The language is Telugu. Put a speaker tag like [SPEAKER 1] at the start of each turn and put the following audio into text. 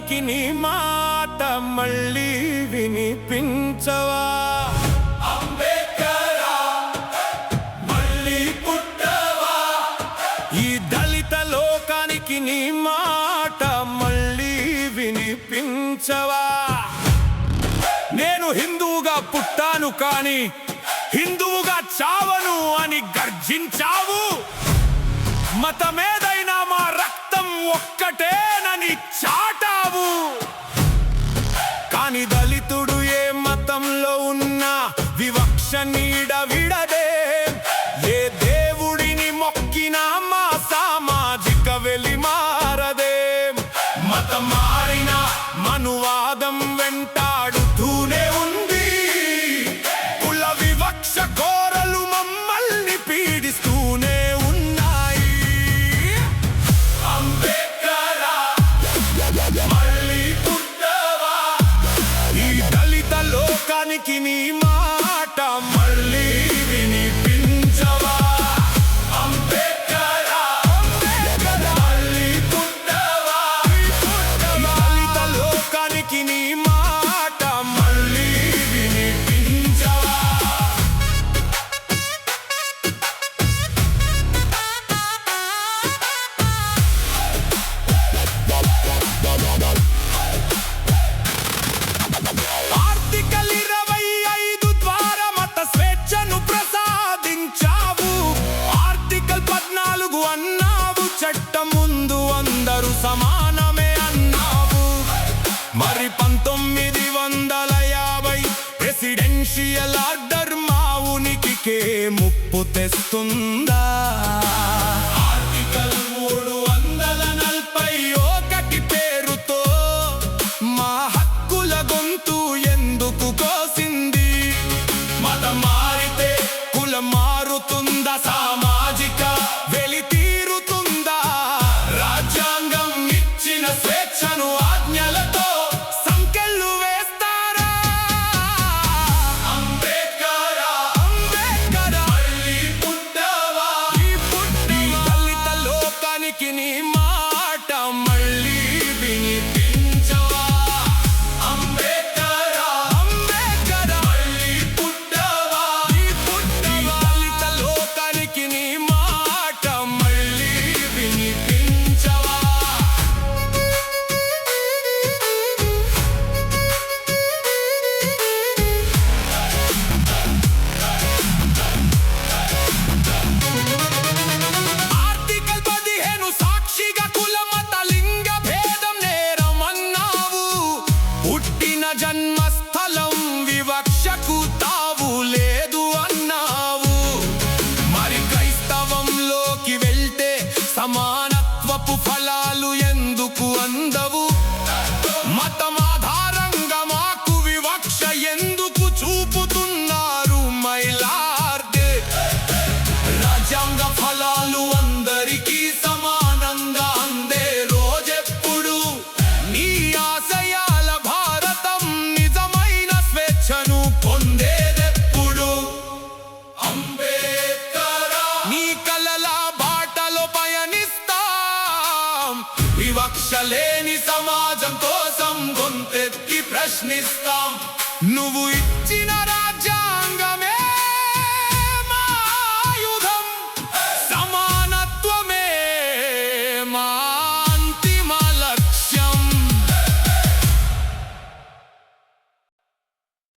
[SPEAKER 1] లోకానికి నీ మాట మళ్ళీ వినిపించవా? అంబేద్కరా మళ్ళీ పుట్టవా? ఈ దళిత లోకానికి నీ మాట మళ్ళీ వినిపించవా? నేను హిందువుగా పుట్టాను కానీ హిందువుగా చావను అని గర్జించావు. మతమేదైనా మా రక్తం ఒక్కటేనని చాటావు. కాని దళితుడు ఏ మతంలో ఉన్నా వివక్ష నీడ విడదే. ఏ దేవుడిని మొక్కినా మా సామాజిక వెలి మారదే. మతం మారిన మనువాదం వెంటాడుతూనే ఉంది. కుల వివక్ష కోరలు మమ్మల్ని పీడిస్తూనే ఉన్నాయి. అంబేద్కరా మళ్ళీ పుట్టవా? ఈ దళిత లోకానికి నీ మాట మళ్ళీ వినిపించవా? అంబేద్కరా మళ్ళీ పుట్టవా? ఈ దళిత లోకానికి నీ మాట మళ్ళీ వినిపించవా? ఆర్టికల్ 25 ద్వారా మత స్వేచ్ఛను ప్రసాదించావు. ఆర్టికల్ 14 అన్నావు, చట్టం ముందు అందరూ సమానమే అన్నావు. మరి 1950 ప్రెసిడెన్షియల్ ఆర్డర్ మా ఉనికికే ముప్పు తెస్తుందా? ఆర్టికల్ 341 పేరుతో మా హక్కుల గొంతు ఎందుకు కోసింది? మతం మారితే కులం మారుతుందా? సామాజిక వెలి తీరుతుందా? రాజ్యాంగం ఇచ్చిన స్వేచ్ఛను ఆజ్ఞలతో సంకెళ్ళు వేస్తారా? అంబేద్కరా మళ్ళీ పుట్టవా? ఈ దళిత లోకానికి నీ మాట మళ్ళీ వినిపించవా? అంబేద్కరా మళ్ళీ పుట్టవా? ఈ దళిత లోకానికి నీ మాట మళ్ళీ వినిపించవా? ఆర్టికల్ 15 సాక్షిగా కుల మత లింగ భేదం నేరమన్నావు. పుట్టిన జన్మస్థలం వివక్షకు తావు లేదు అన్నావు. మరి క్రైస్తవంలోకి వెళ్తే సమానత్వపు ఫలాలు ఎందుకు అందవు? మతం ఆధారంగా మాకు వివక్ష ఎందుకు చూపుతున్నారు? మైలార్డే రాజ్యాంగ ఫలాలు అందరికీ సమానంగా అందే రోజెప్పుడు? నీ ఆశయాల భారతం నిజమైన స్వేచ్ఛను పొందేదెప్పుడు? అంబేద్కరా నీ కలల బాటలో పయనిస్తాం. వివక్ష లేని సమాజం కోసం గొంతెత్తి ప్రశ్నిస్తాం. నువ్వు ఇచ్చిన